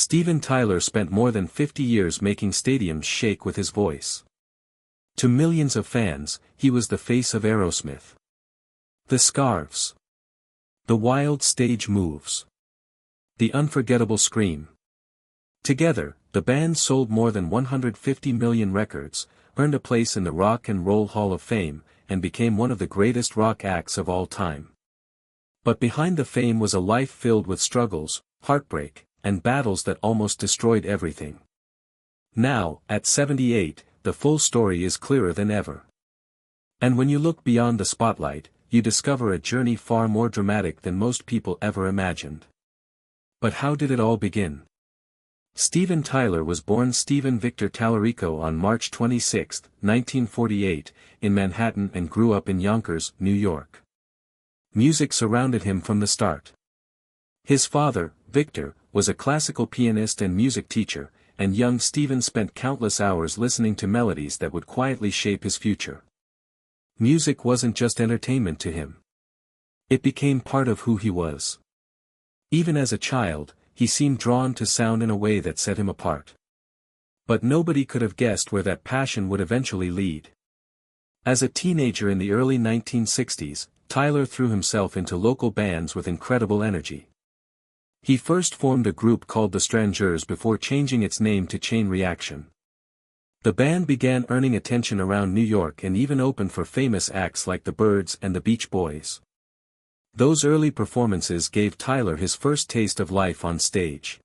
Steven Tyler spent more than 50 years making stadiums shake with his voice. To millions of fans, he was the face of Aerosmith. The scarves. The wild stage moves. The unforgettable scream. Together, the band sold more than 150 million records, earned a place in the Rock and Roll Hall of Fame, and became one of the greatest rock acts of all time. But behind the fame was a life filled with struggles, heartbreak, and battles that almost destroyed everything. Now, at 78, the full story is clearer than ever. And when you look beyond the spotlight, you discover a journey far more dramatic than most people ever imagined. But how did it all begin? Steven Tyler was born Stephen Victor Tallarico on March 26, 1948, in Manhattan and grew up in Yonkers, New York. Music surrounded him from the start. His father, Victor, was a classical pianist and music teacher, and young Stephen spent countless hours listening to melodies that would quietly shape his future. Music wasn't just entertainment to him. It became part of who he was. Even as a child, he seemed drawn to sound in a way that set him apart. But nobody could have guessed where that passion would eventually lead. As a teenager in the early 1960s, Tyler threw himself into local bands with incredible energy. He first formed a group called the Strangers before changing its name to Chain Reaction. The band began earning attention around New York and even opened for famous acts like the Byrds and the Beach Boys. Those early performances gave Tyler his first taste of life on stage.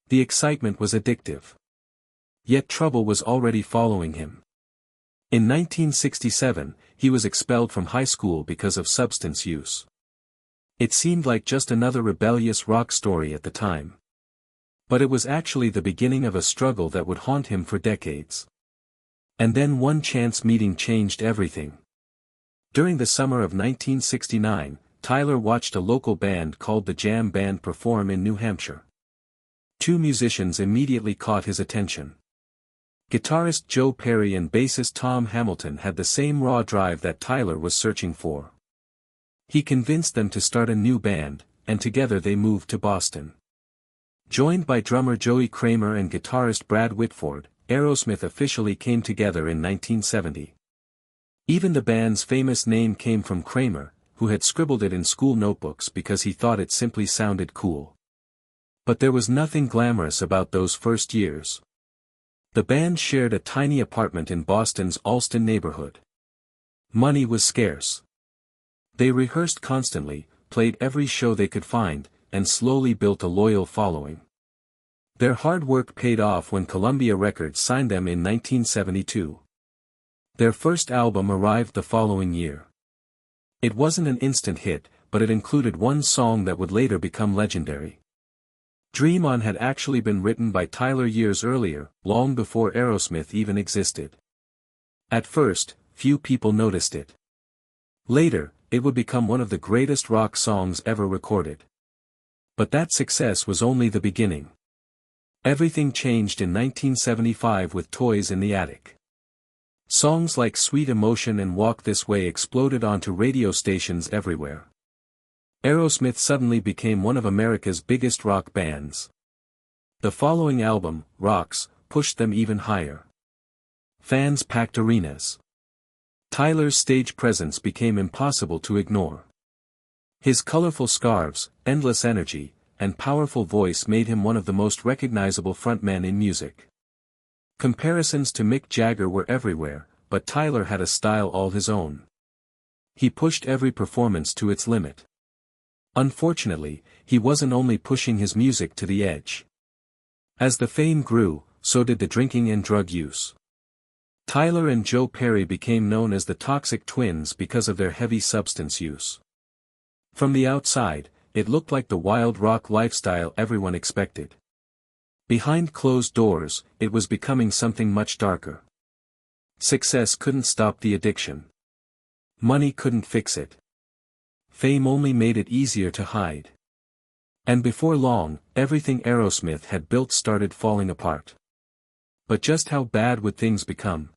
The excitement was addictive. Yet trouble was already following him. In 1967, he was expelled from high school because of substance use. It seemed like just another rebellious rock story at the time. But it was actually the beginning of a struggle that would haunt him for decades. And then one chance meeting changed everything. During the summer of 1969, Tyler watched a local band called the Jam Band perform in New Hampshire. Two musicians immediately caught his attention. Guitarist Joe Perry and bassist Tom Hamilton had the same raw drive that Tyler was searching for. He convinced them to start a new band, and together they moved to Boston. Joined by drummer Joey Kramer and guitarist Brad Whitford, Aerosmith officially came together in 1970. Even the band's famous name came from Kramer, who had scribbled it in school notebooks because he thought it simply sounded cool. But there was nothing glamorous about those first years. The band shared a tiny apartment in Boston's Allston neighborhood. Money was scarce. They rehearsed constantly, played every show they could find, and slowly built a loyal following. Their hard work paid off when Columbia Records signed them in 1972. Their first album arrived the following year. It wasn't an instant hit, but it included one song that would later become legendary. Dream On had actually been written by Tyler years earlier, long before Aerosmith even existed. At first, few people noticed it. Later, it would become one of the greatest rock songs ever recorded. But that success was only the beginning. Everything changed in 1975 with Toys in the Attic. Songs like Sweet Emotion and Walk This Way exploded onto radio stations everywhere. Aerosmith suddenly became one of America's biggest rock bands. The following album, Rocks, pushed them even higher. Fans packed arenas. Tyler's stage presence became impossible to ignore. His colorful scarves, endless energy, and powerful voice made him one of the most recognizable frontmen in music. Comparisons to Mick Jagger were everywhere, but Tyler had a style all his own. He pushed every performance to its limit. Unfortunately, he wasn't only pushing his music to the edge. As the fame grew, so did the drinking and drug use. Tyler and Joe Perry became known as the Toxic Twins because of their heavy substance use. From the outside, it looked like the wild rock lifestyle everyone expected. Behind closed doors, it was becoming something much darker. Success couldn't stop the addiction. Money couldn't fix it. Fame only made it easier to hide. And before long, everything Aerosmith had built started falling apart. But just how bad would things become?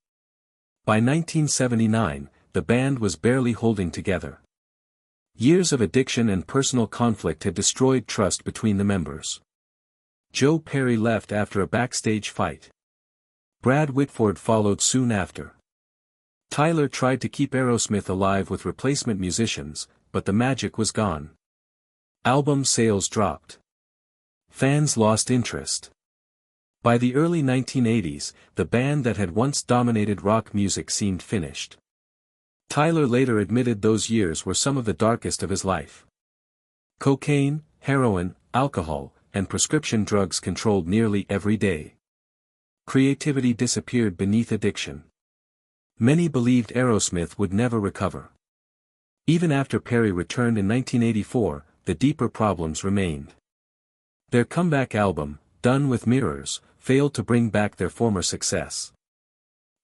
By 1979, the band was barely holding together. Years of addiction and personal conflict had destroyed trust between the members. Joe Perry left after a backstage fight. Brad Whitford followed soon after. Tyler tried to keep Aerosmith alive with replacement musicians, but the magic was gone. Album sales dropped. Fans lost interest. By the early 1980s, the band that had once dominated rock music seemed finished. Tyler later admitted those years were some of the darkest of his life. Cocaine, heroin, alcohol, and prescription drugs controlled nearly every day. Creativity disappeared beneath addiction. Many believed Aerosmith would never recover. Even after Perry returned in 1984, the deeper problems remained. Their comeback album, Done with Mirrors, failed to bring back their former success.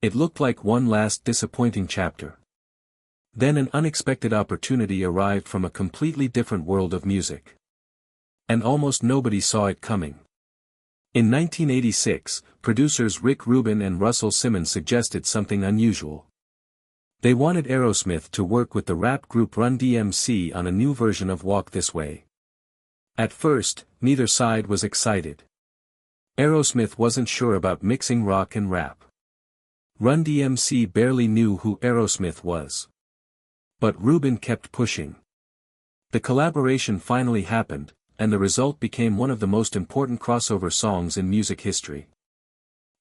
It looked like one last disappointing chapter. Then an unexpected opportunity arrived from a completely different world of music. And almost nobody saw it coming. In 1986, producers Rick Rubin and Russell Simmons suggested something unusual. They wanted Aerosmith to work with the rap group Run DMC on a new version of Walk This Way. At first, neither side was excited. Aerosmith wasn't sure about mixing rock and rap. Run DMC barely knew who Aerosmith was. But Rubin kept pushing. The collaboration finally happened, and the result became one of the most important crossover songs in music history.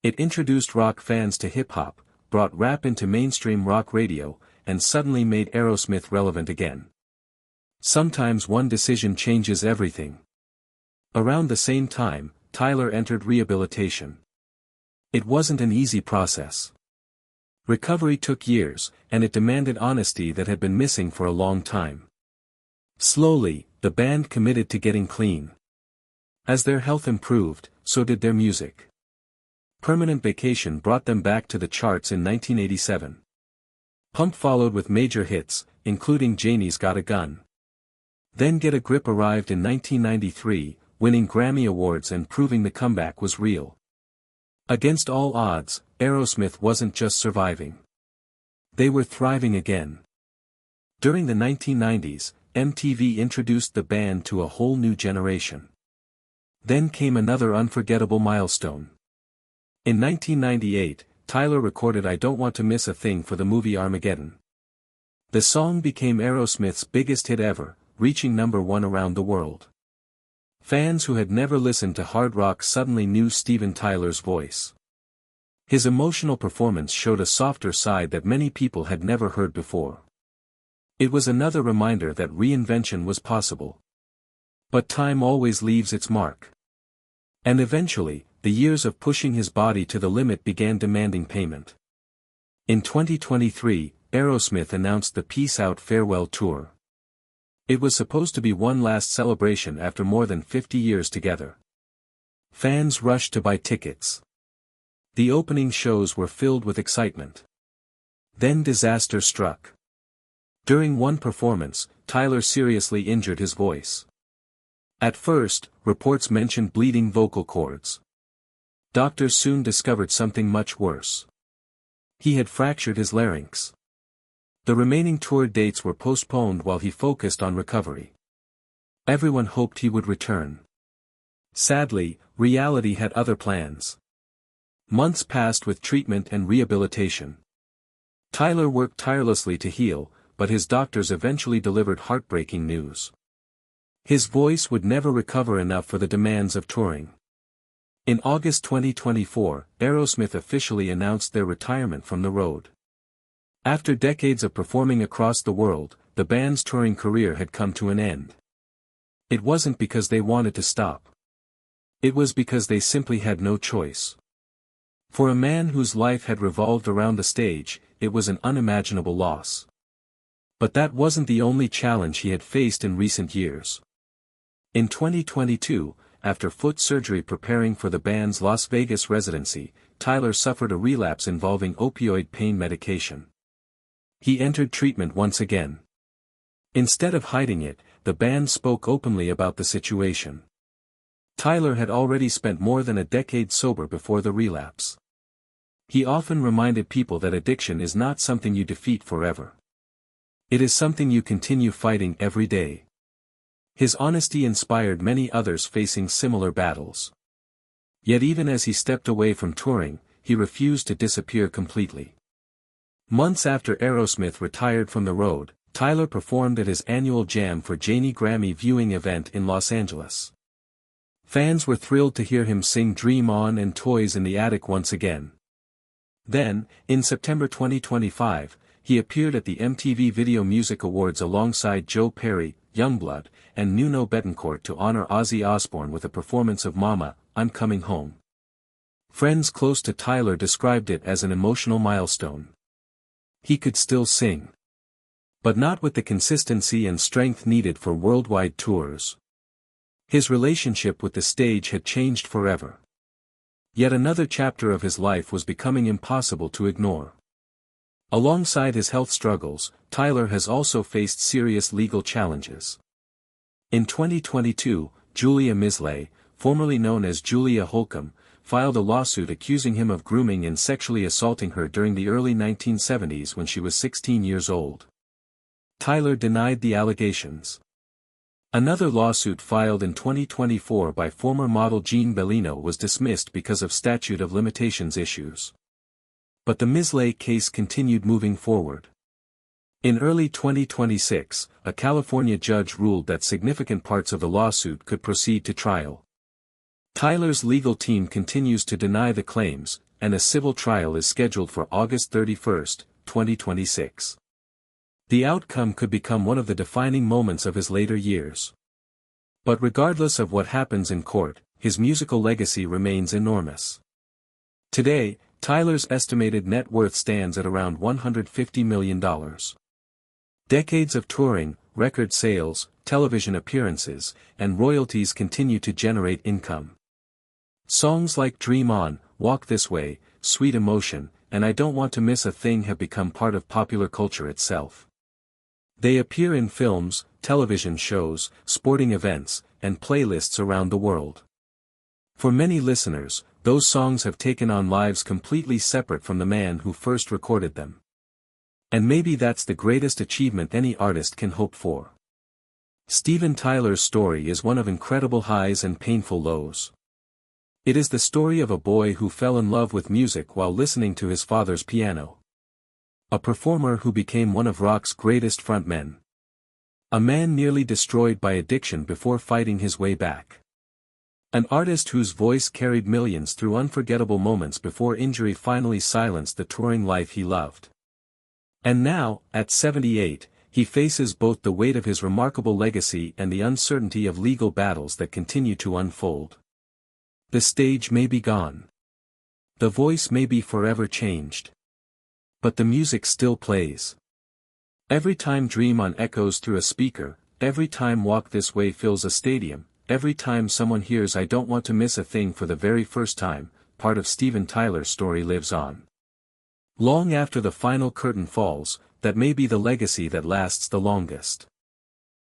It introduced rock fans to hip-hop, brought rap into mainstream rock radio, and suddenly made Aerosmith relevant again. Sometimes one decision changes everything. Around the same time, Tyler entered rehabilitation. It wasn't an easy process. Recovery took years, and it demanded honesty that had been missing for a long time. Slowly, the band committed to getting clean. As their health improved, so did their music. Permanent Vacation brought them back to the charts in 1987. Pump followed with major hits, including Janie's Got a Gun. Then Get a Grip arrived in 1993, winning Grammy Awards and proving the comeback was real. Against all odds, Aerosmith wasn't just surviving. They were thriving again. During the 1990s, MTV introduced the band to a whole new generation. Then came another unforgettable milestone. In 1998, Tyler recorded I Don't Want to Miss a Thing for the movie Armageddon. The song became Aerosmith's biggest hit ever, reaching #1 around the world. Fans who had never listened to hard rock suddenly knew Steven Tyler's voice. His emotional performance showed a softer side that many people had never heard before. It was another reminder that reinvention was possible. But time always leaves its mark. And eventually, the years of pushing his body to the limit began demanding payment. In 2023, Aerosmith announced the Peace Out Farewell Tour. It was supposed to be one last celebration after more than 50 years together. Fans rushed to buy tickets. The opening shows were filled with excitement. Then disaster struck. During one performance, Tyler seriously injured his voice. At first, reports mentioned bleeding vocal cords. Doctors soon discovered something much worse. He had fractured his larynx. The remaining tour dates were postponed while he focused on recovery. Everyone hoped he would return. Sadly, reality had other plans. Months passed with treatment and rehabilitation. Tyler worked tirelessly to heal, but his doctors eventually delivered heartbreaking news. His voice would never recover enough for the demands of touring. In August 2024, Aerosmith officially announced their retirement from the road. After decades of performing across the world, the band's touring career had come to an end. It wasn't because they wanted to stop. It was because they simply had no choice. For a man whose life had revolved around the stage, it was an unimaginable loss. But that wasn't the only challenge he had faced in recent years. In 2022, after foot surgery preparing for the band's Las Vegas residency, Tyler suffered a relapse involving opioid pain medication. He entered treatment once again. Instead of hiding it, the band spoke openly about the situation. Tyler had already spent more than a decade sober before the relapse. He often reminded people that addiction is not something you defeat forever. It is something you continue fighting every day. His honesty inspired many others facing similar battles. Yet even as he stepped away from touring, he refused to disappear completely. Months after Aerosmith retired from the road, Tyler performed at his annual Jam for Janie Grammy viewing event in Los Angeles. Fans were thrilled to hear him sing Dream On and Toys in the Attic once again. Then, in September 2025, he appeared at the MTV Video Music Awards alongside Joe Perry, Youngblood, and Nuno Bettencourt to honor Ozzy Osbourne with a performance of Mama, I'm Coming Home. Friends close to Tyler described it as an emotional milestone. He could still sing, but not with the consistency and strength needed for worldwide tours. His relationship with the stage had changed forever. Yet another chapter of his life was becoming impossible to ignore. Alongside his health struggles, Tyler has also faced serious legal challenges. In 2022, Julia Misley, formerly known as Julia Holcomb, filed a lawsuit accusing him of grooming and sexually assaulting her during the early 1970s when she was 16 years old. Tyler denied the allegations. Another lawsuit filed in 2024 by former model Jean Bellino was dismissed because of statute of limitations issues. But the Misley case continued moving forward. In early 2026, a California judge ruled that significant parts of the lawsuit could proceed to trial. Tyler's legal team continues to deny the claims, and a civil trial is scheduled for August 31, 2026. The outcome could become one of the defining moments of his later years. But regardless of what happens in court, his musical legacy remains enormous. Today, Tyler's estimated net worth stands at around $150 million. Decades of touring, record sales, television appearances, and royalties continue to generate income. Songs like Dream On, Walk This Way, Sweet Emotion, and I Don't Want to Miss a Thing have become part of popular culture itself. They appear in films, television shows, sporting events, and playlists around the world. For many listeners, those songs have taken on lives completely separate from the man who first recorded them. And maybe that's the greatest achievement any artist can hope for. Steven Tyler's story is one of incredible highs and painful lows. It is the story of a boy who fell in love with music while listening to his father's piano. A performer who became one of rock's greatest frontmen. A man nearly destroyed by addiction before fighting his way back. An artist whose voice carried millions through unforgettable moments before injury finally silenced the touring life he loved. And now, at 78, he faces both the weight of his remarkable legacy and the uncertainty of legal battles that continue to unfold. The stage may be gone. The voice may be forever changed. But the music still plays. Every time Dream On echoes through a speaker, every time Walk This Way fills a stadium, every time someone hears I Don't Want to Miss a Thing for the very first time, part of Steven Tyler's story lives on. Long after the final curtain falls, that may be the legacy that lasts the longest.